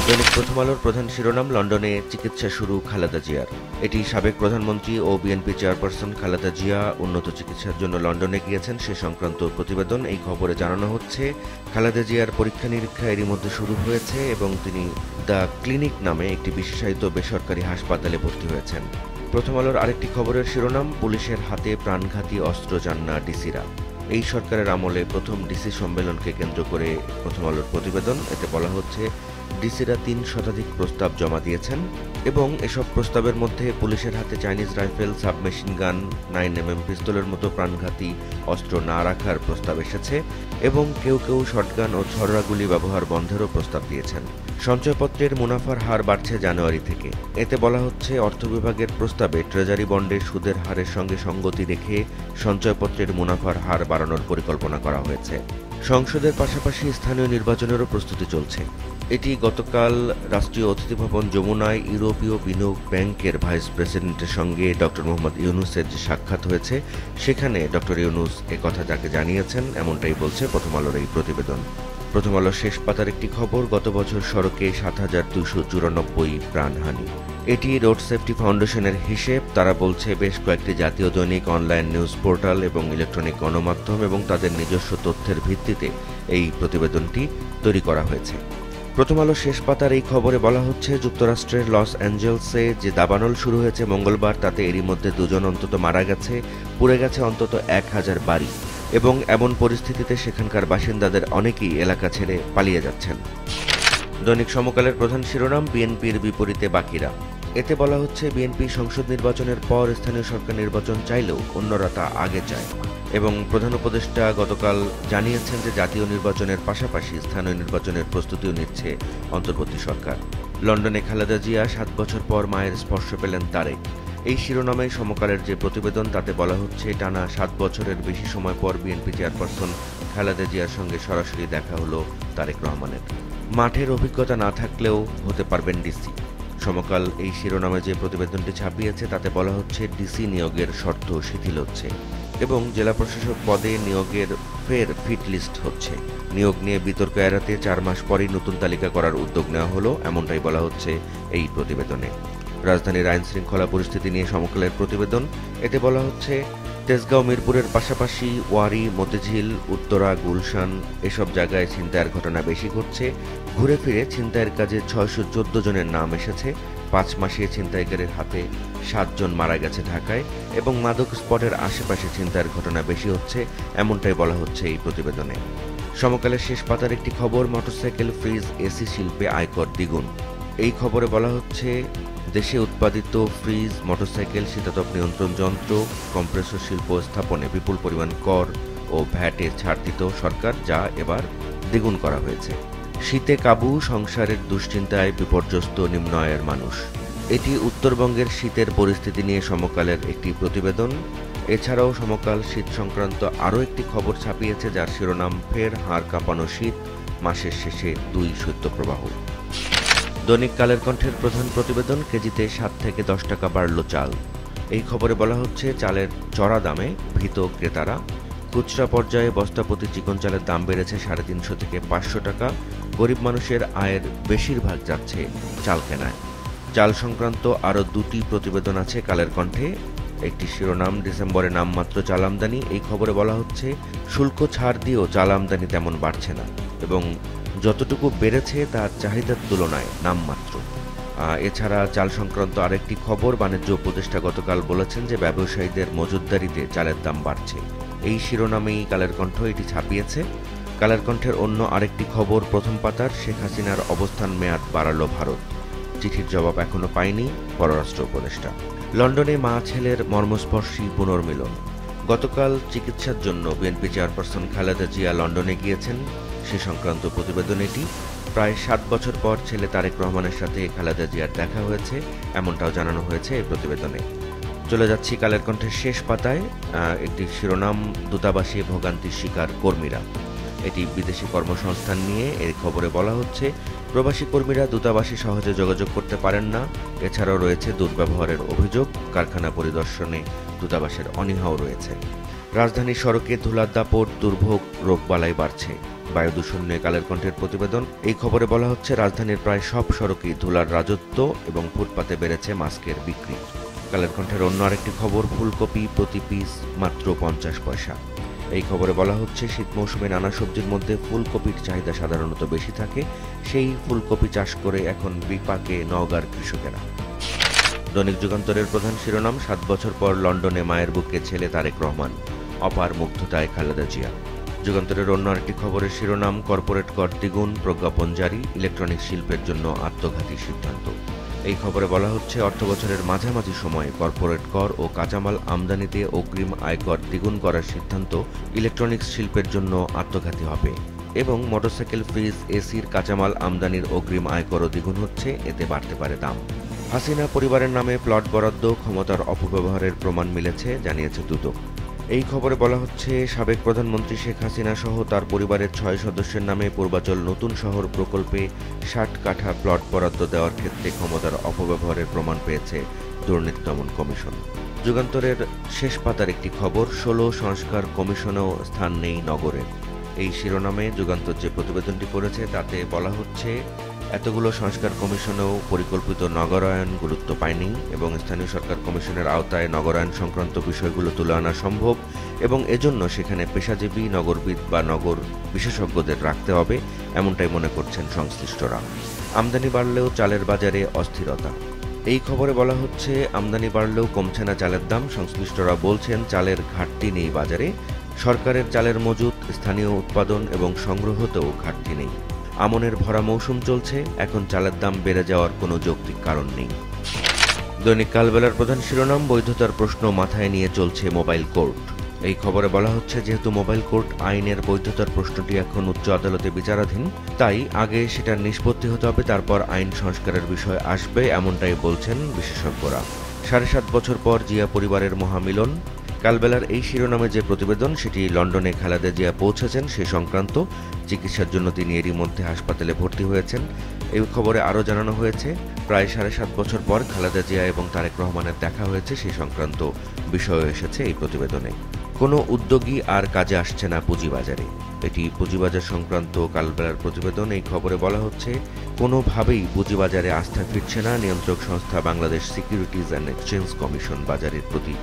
দৈনিক প্রথম আলোর প্রধান শিরোনাম, লন্ডনে চিকিৎসা শুরু খালেদা জিয়ার। এটি সাবেক প্রধানমন্ত্রী ও বিএনপি চেয়ারপারসন খালেদা জিয়া উন্নত চিকিৎসার জন্য লন্ডনে গিয়েছেন সে সংক্রান্ত প্রতিবেদন। এই খবরে জানানো হচ্ছে, খালেদা জিয়ার পরীক্ষা নিরীক্ষা এরই মধ্যে শুরু হয়েছে এবং তিনি দ্য ক্লিনিক নামে একটি বিশেষায়িত বেসরকারি হাসপাতালে ভর্তি হয়েছেন। প্রথম আলোর আরেকটি খবরের শিরোনাম, পুলিশের হাতে প্রাণঘাতী অস্ত্র চান না ডিসিরা। এই সরকারের আমলে প্রথম ডিসি সম্মেলনকে কেন্দ্র করে প্রথম আলোর প্রতিবেদন। এতে বলা হচ্ছে, ডিসিরা ৩ শতাধিক প্রস্তাব জমা দিয়েছেন এবং এসব প্রস্তাবের মধ্যে পুলিশের হাতে চাইনিজ রাইফেল, সাবমেশিন গান, 9mm পিস্তলের মতো প্রাণঘাতী অস্ত্র না রাখার প্রস্তাব এসেছে এবং কেউ কেউ শটগান ও ছড়রাগুলি ব্যবহার বন্ধেরও প্রস্তাব দিয়েছেন। সঞ্চয়পত্রের মুনাফার হার বাড়ছে জানুয়ারি থেকে। এতে বলা হচ্ছে, অর্থ বিভাগের প্রস্তাবে ট্রেজারি বন্ডের সুদের হারের সঙ্গে সঙ্গতি রেখে সঞ্চয়পত্রের মুনাফার হার বাড়ানোর পরিকল্পনা করা হয়েছে। সংসদের পাশাপাশি স্থানীয় নির্বাচনেরও প্রস্তুতি চলছে। এটি গতকাল রাষ্ট্রীয় অতিথি ভবন যমুনায় ইউরোপীয় বিনিয়োগ ব্যাংকের ভাইস প্রেসিডেন্টের সঙ্গে ডক্টর মোহাম্মদ ইউনূসের যে সাক্ষাৎ হয়েছে, সেখানে ডক্টর ইউনূস একথা তাকে জানিয়েছেন, এমনটাই বলছে প্রথম আলোর এই প্রতিবেদন। প্রথম আলোর শেষ পাতার একটি খবর, গত বছর সড়কে ৭,২৯৪ প্রাণহানি। এটি রোড সেফটি ফাউন্ডেশনের হিসেব। তারা বলছে, বেশ কয়েকটি জাতীয় দৈনিক, অনলাইন নিউজ পোর্টাল এবং ইলেকট্রনিক গণমাধ্যম এবং তাদের নিজস্ব তথ্যের ভিত্তিতে এই প্রতিবেদনটি তৈরি করা হয়েছে। প্রথম আলো শেষ পাতার এই খবরে বলা হচ্ছে, যুক্তরাষ্ট্রের লস অ্যাঞ্জেলসে যে দাবানল শুরু হয়েছে মঙ্গলবার, তাতে এরই মধ্যে 2 জন অন্তত মারা গেছে, পুড়ে গেছে অন্তত 1000 বাড়ি এবং এমন পরিস্থিতিতে সেখানকার বাসিন্দাদের অনেকেই এলাকা ছেড়ে পালিয়ে যাচ্ছেন। দৈনিক সমকালের প্রধান শিরোনাম, বিএনপির বিপরীতে বাকিরা। এতে বলা হচ্ছে, বিএনপি সংসদ নির্বাচনের পর স্থানীয় সরকার নির্বাচন চাইলেও অন্যরা তা আগে চায় এবং প্রধান উপদেষ্টা গতকাল জানিয়েছেন যে জাতীয় নির্বাচনের পাশাপাশি স্থানীয় নির্বাচনের প্রস্তুতিও নিচ্ছে অন্তর্বর্তী সরকার। লন্ডনে খালেদা জিয়া 7 বছর পর মায়ের স্পর্শ পেলেন তারেক। এই শিরোনামে সমকালের যে প্রতিবেদন, তাতে বলা হচ্ছে, টানা 7 বছরের বেশি সময় পর বিএনপি চেয়ারপারসন খালেদা জিয়ার সঙ্গে সরাসরি দেখা হলো তারেক রহমানের। মাঠের অভিজ্ঞতা না থাকলেও হতে পারবেন ডিসি। সমকাল এই শিরোনামে যে প্রতিবেদনটি ছাপিয়েছে, তাতে বলা হচ্ছে, ডিসি নিয়োগের শর্ত শিথিল হচ্ছে এবং জেলা প্রশাসক পদে নিয়োগের ফের ফিট লিস্ট হচ্ছে। নিয়োগ নিয়ে বিতর্ক এড়াতে 4 মাস পরই নতুন তালিকা করার উদ্যোগ নেওয়া হলো, এমনটাই বলা হচ্ছে এই প্রতিবেদনে। রাজধানীর আইন শৃঙ্খলা পরিস্থিতি নিয়ে সমকালের প্রতিবেদন। এতে বলা হচ্ছে, তেজগাঁও, মিরপুরের পাশাপাশি ওয়ারী, মতিঝিল, উত্তরা, গুলশান এসব জায়গায় ছিনতাইয়ের ঘটনা বেশি ঘটছে। ঘুরে ফিরে ছিনতাইয়ের কাজে 614 জনের নাম এসেছে। 5 মাসে ছিনতাইকারীর হাতে 7 জন মারা গেছে ঢাকায় এবং মাদক স্পটের আশেপাশে ছিনতাইয়ের ঘটনা বেশি হচ্ছে, এমনটাই বলা হচ্ছে এই প্রতিবেদনে। সমকালের শেষ পাতার একটি খবর, মোটরসাইকেল, ফ্রিজ, এসি শিল্পে আয়কর দ্বিগুণ। এই খবরে বলা হচ্ছে, দেশে উৎপাদিত ফ্রিজ, মোটরসাইকেল, শীতাতপ নিয়ন্ত্রণ যন্ত্র, কম্প্রেসর শিল্প স্থাপনে বিপুল পরিমাণ কর ও ভ্যাটে ছাড় দিত সরকার, যা এবার দ্বিগুণ করা হয়েছে। শীতে কাবু, সংসারের দুশ্চিন্তায় বিপর্যস্ত নিম্ন আয়ের মানুষ। এটি উত্তরবঙ্গের শীতের পরিস্থিতি নিয়ে সমকালের একটি প্রতিবেদন। এছাড়াও সমকাল শীত সংক্রান্ত আরও একটি খবর ছাপিয়েছে, যার শিরোনাম, ফের হাড় কাঁপানো শীত, মাসের শেষে 2 শৈত্যপ্রবাহ। দৈনিক কালের কণ্ঠের প্রধান প্রতিবেদন, কেজিতে 7 থেকে 10 টাকা বাড়ল চাল। এই খবরে বলা হচ্ছে, চালের চড়া দামে ভীত ক্রেতারা। খুচরা পর্যায়ে বস্তাপ্রতি চিকন চালের দাম বেড়েছে 350 থেকে 500 টাকা। গরিব মানুষের আয়ের বেশিরভাগ যাচ্ছে চাল কেনায়। চাল সংক্রান্ত আরও 2টি প্রতিবেদন আছে কালের কণ্ঠে। একটি শিরোনাম, ডিসেম্বরে নামমাত্র চাল আমদানি। এই খবরে বলা হচ্ছে, শুল্ক ছাড় দিয়েও চাল আমদানি তেমন বাড়ছে না এবং যতটুকু বেড়েছে তার চাহিদার তুলনায় নামমাত্র। এছাড়া চাল সংক্রান্ত আরেকটি খবর, বাণিজ্য উপদেষ্টা গতকাল বলেছেন যে ব্যবসায়ীদের মজুতদারিতে চালের দাম বাড়ছে। এই শিরোনামেই কালের কণ্ঠ এটি ছাপিয়েছে। কালের কণ্ঠের অন্য আরেকটি খবর, প্রথম পাতার, শেখ হাসিনার অবস্থান মেয়াদ বাড়ালো ভারত। চিঠির জবাব এখনো পায়নি পররাষ্ট্র উপদেষ্টা। লন্ডনে মা ছেলের মর্মস্পর্শী পুনর্মিলন। গতকাল চিকিৎসার জন্য বিএনপি চেয়ারপারসন খালেদা জিয়া লন্ডনে গিয়েছেন, সে সংক্রান্ত প্রতিবেদন এটি। প্রায় 7 বছর পর ছেলে তারেক রহমানের সাথে খালেদা জিয়ার দেখা হয়েছে, এমনটাও জানানো হয়েছে এই প্রতিবেদনে। চলে যাচ্ছি কালের কণ্ঠের শেষ পাতায়। একটি শিরোনাম, দূতাবাসে ভোগান্তির শিকার কর্মীরা। এটি বিদেশি কর্মসংস্থান নিয়ে। এই খবরে বলা হচ্ছে, প্রবাসী কর্মীরা দূতাবাসে সহজে যোগাযোগ করতে পারেন না। এছাড়াও রয়েছে দুর্ব্যবহারের অভিযোগ। কারখানা পরিদর্শনে দূতাবাসের অনীহাও রয়েছে। রাজধানীর সড়কে ধুলার দাপট, দুর্ভোগ, রোগবালাই বাড়ছে। বায়ু দূষণ নিয়ে কালের কণ্ঠের প্রতিবেদন। এই খবরে বলা হচ্ছে রাজধানীর প্রায় সব সড়কেই ধুলার রাজত্ব এবং ফুটপাতে বেড়েছে মাস্কের বিক্রি। কালের কণ্ঠের অন্য আরেকটি খবর, ফুলকপি প্রতি পিস মাত্র 50 পয়সা। এই খবরে বলা হচ্ছে শীত মৌসুমে নানা সবজির মধ্যে ফুলকপির চাহিদা সাধারণত বেশি থাকে। সেই ফুলকপি চাষ করে এখন বিপাকে নওগাঁর কৃষকেরা। দৈনিক যুগান্তরের প্রধান শিরোনাম, 7 বছর পর লন্ডনে মায়ের বুকে ছেলে তারেক রহমান, অপার মুগ্ধতায় খালেদা জিয়া। যুগান্তরের অন্য আরেকটি খবরের শিরোনাম, কর্পোরেট কর দ্বিগুণ, প্রজ্ঞাপন জারি, ইলেকট্রনিক্স শিল্পের জন্য আত্মঘাতী সিদ্ধান্ত। এই খবরে বলা হচ্ছে অর্থবছরের মাঝামাঝি সময়ে কর্পোরেট কর ও কাঁচামাল আমদানিতে অগ্রিম আয়কর দ্বিগুণ করার সিদ্ধান্ত ইলেকট্রনিক্স শিল্পের জন্য আত্মঘাতী হবে এবং মোটরসাইকেল, ফ্রিজ, এসির কাঁচামাল আমদানির অগ্রিম আয়করও দ্বিগুণ হচ্ছে, এতে বাড়তে পারে দাম। হাসিনা পরিবারের নামে প্লট বরাদ্দ, ক্ষমতার অপব্যবহারের প্রমাণ মিলেছে, জানিয়েছে দুদক। এই খবরে বলা হচ্ছে সাবেক প্রধানমন্ত্রী শেখ হাসিনা সহ তার পরিবারের 6 সদস্যের নামে পূর্বাচল নতুন শহর প্রকল্পে 60 কাঠা প্লট বরাদ্দ দেওয়ার ক্ষেত্রে ক্ষমতার অপব্যবহারের প্রমাণ পেয়েছে দুর্নীতি দমন কমিশন। যুগান্তরের শেষ পাতার একটি খবর, 16 সংস্কার কমিশনেও স্থান নেই নগরের। এই শিরোনামে যুগান্তর যে প্রতিবেদনটি করেছে তাতে বলা হচ্ছে এতগুলো সংস্কার কমিশনেও পরিকল্পিত নগরায়ন গুরুত্ব পায়নি এবং স্থানীয় সরকার কমিশনের আওতায় নগরায়ন সংক্রান্ত বিষয়গুলো তুলে আনা সম্ভব এবং এজন্য সেখানে পেশাজীবী নগরবিদ বা নগর বিশেষজ্ঞদের রাখতে হবে, এমনটাই মনে করছেন সংশ্লিষ্টরা। আমদানি বাড়লেও চালের বাজারে অস্থিরতা। এই খবরে বলা হচ্ছে আমদানি বাড়লেও কমছে না চালের দাম। সংশ্লিষ্টরা বলছেন চালের ঘাটতি নেই বাজারে, সরকারের চালের মজুত, স্থানীয় উৎপাদন এবং সংগ্রহতেও ঘাটতি নেই। আমনের ভরা মৌসুম চলছে, এখন চালের দাম বেড়ে যাওয়ার কোনো যৌক্তিক কারণ নেই। দৈনিক কালবেলার প্রধান শিরোনাম, বৈধতার প্রশ্ন মাথায় নিয়ে চলছে মোবাইল কোর্ট। এই খবরে বলা হচ্ছে যেহেতু মোবাইল কোর্ট আইনের বৈধতার প্রশ্নটি এখন উচ্চ আদালতে বিচারাধীন, তাই আগে সেটার নিষ্পত্তি হতে হবে, তারপর আইন সংস্কারের বিষয় আসবে, এমনটাই বলছেন বিশেষজ্ঞরা। 7.5 বছর পর জিয়া পরিবারের মহামিলন। কালবেলার এই শিরোনামে যে প্রতিবেদন সেটি লন্ডনে খালেদা জিয়া পৌঁছেছেন সে সংক্রান্ত। চিকিৎসার জন্য তিনি এরই মধ্যে হাসপাতালে ভর্তি হয়েছেন। এই খবরে আরও জানানো হয়েছে প্রায় 7.5 বছর পর খালেদা জিয়া এবং তারেক রহমানের দেখা হয়েছে, সে সংক্রান্ত বিষয় এসেছে এই প্রতিবেদনে। কোনো উদ্যোগী আর কাজে আসছে না পুঁজিবাজারে, এটি পুঁজিবাজার সংক্রান্ত কালবেলার প্রতিবেদন। এই খবরে বলা হচ্ছে কোনোভাবেই পুঁজিবাজারে আস্থা ফিরছে না। নিয়ন্ত্রক সংস্থা Bangladesh securities and exchange commission বাজারের প্রতি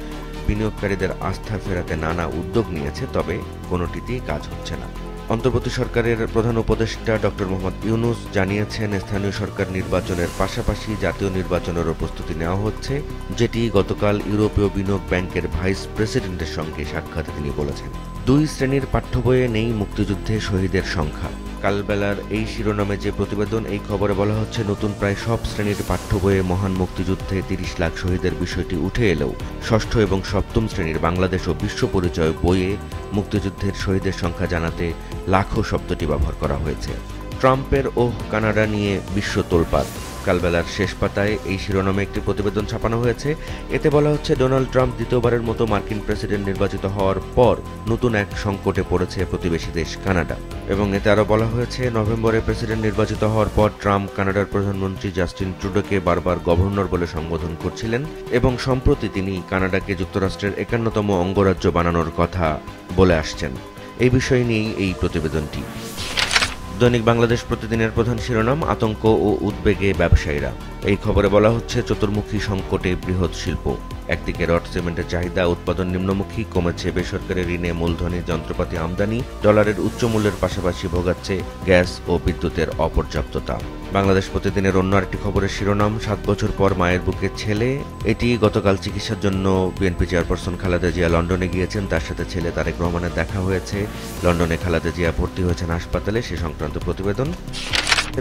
বিনিয়োগকারীদের আস্থা ফেরাতে নানা উদ্যোগ নিয়েছে, তবে কোনোটিতেই কাজ হচ্ছে না। অন্তর্বর্তী সরকারের প্রধান উপদেষ্টা ডক্টর মোহাম্মদ ইউনূস জানিয়েছেন স্থানীয় সরকার নির্বাচনের পাশাপাশি জাতীয় নির্বাচনেরও প্রস্তুতি নেওয়া হচ্ছে, যেটি গতকাল ইউরোপীয় বিনিয়োগ ব্যাংকের ভাইস প্রেসিডেন্টের সঙ্গে সাক্ষাতে তিনি বলেছেন। 2 শ্রেণীর পাঠ্য বইয়ে নেই মুক্তিযুদ্ধে শহীদের সংখ্যা। কালবেলার এই শিরোনামে যে প্রতিবেদন, এই খবরে বলা হচ্ছে নতুন প্রায় সব শ্রেণীর পাঠ্য বইয়ে মহান মুক্তিযুদ্ধে 30 লাখ শহীদের বিষয়টি উঠে এলেও 6ষ্ঠ এবং 7ম শ্রেণীর বাংলাদেশ ও বিশ্ব পরিচয় বইয়ে মুক্তিযুদ্ধের শহীদের সংখ্যা জানাতে লাখো শব্দটি ব্যবহার করা হয়েছে। ট্রাম্পের কানাডা নিয়ে বিশ্ব তোলপাড়। কালবেলার শেষ পাতায় এই শিরোনামে একটি প্রতিবেদন ছাপানো হয়েছে। এতে বলা হচ্ছে ডোনাল্ড ট্রাম্প দ্বিতীয়বারের মতো মার্কিন প্রেসিডেন্ট নির্বাচিত হওয়ার পর নতুন এক সংকটে পড়েছে প্রতিবেশী দেশ কানাডা। এবং এতে আরও বলা হয়েছে নভেম্বরে প্রেসিডেন্ট নির্বাচিত হওয়ার পর ট্রাম্প কানাডার প্রধানমন্ত্রী জাস্টিন ট্রুডোকে বারবার গভর্নর বলে সম্বোধন করছিলেন এবং সম্প্রতি তিনি কানাডাকে যুক্তরাষ্ট্রের 51তম অঙ্গরাজ্য বানানোর কথা বলে আসছেন। এই বিষয় নিয়েই এই প্রতিবেদনটি। দৈনিক বাংলাদেশ প্রতিদিনের প্রধান শিরোনাম, আতঙ্ক ও উদ্বেগে ব্যবসায়ীরা। এই খবরে বলা হচ্ছে চতুর্মুখী সংকটে বৃহৎ শিল্প। একদিকে রড সিমেন্টের চাহিদা, উৎপাদন নিম্নমুখী, কমেছে বেসরকারি ঋণে মূলধনী যন্ত্রপাতি আমদানি, ডলারের উচ্চ মূল্যের পাশাপাশি ভোগাচ্ছে গ্যাস ও বিদ্যুতের অপর্যাপ্ততা। বাংলাদেশ প্রতিদিনের অন্য আরেকটি খবরের শিরোনাম, 7 বছর পর মায়ের বুকে ছেলে। এটি গতকাল চিকিৎসার জন্য বিএনপি চেয়ারপারসন খালেদা জিয়া লন্ডনে গিয়েছেন, তার সাথে ছেলে তারেক রহমানের দেখা হয়েছে। লন্ডনে খালেদা জিয়া ভর্তি হয়েছেন হাসপাতালে, সে সংক্রান্ত প্রতিবেদন।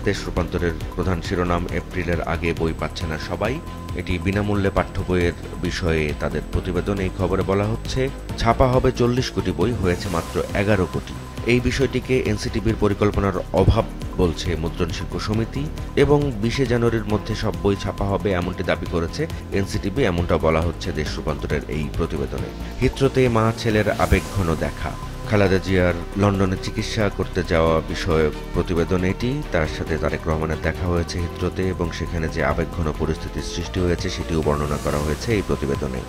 দেশ রূপান্তরের প্রধান শিরোনাম, এপ্রিলের আগে বই পাচ্ছে না সবাই। এটি বিনামূল্যে পাঠ্য বইয়ের বিষয়ে তাদের প্রতিবেদন। এই খবরে বলা হচ্ছে ছাপা হবে 40 কোটি বই, হয়েছে মাত্র 11 কোটি। এই বিষয়টিকে এনসিটিবির পরিকল্পনার অভাব বলছে মুদ্রণ শিল্প সমিতি এবং 20 জানুয়ারির মধ্যে সব বই ছাপা হবে এমনটি দাবি করেছে এনসিটিবি, এমনটা বলা হচ্ছে দেশ রূপান্তরের এই প্রতিবেদনে। হিথ্রোতে মা ছেলের আবেগঘন দেখা। খালেদা জিয়ার লন্ডনে চিকিৎসা করতে যাওয়া বিষয়ক প্রতিবেদন এটি। তার সাথে তারেক রহমানের দেখা হয়েছে হিথ্রোতে এবং সেখানে যে আবেগঘন পরিস্থিতির সৃষ্টি হয়েছে সেটিও বর্ণনা করা হয়েছে এই প্রতিবেদনে।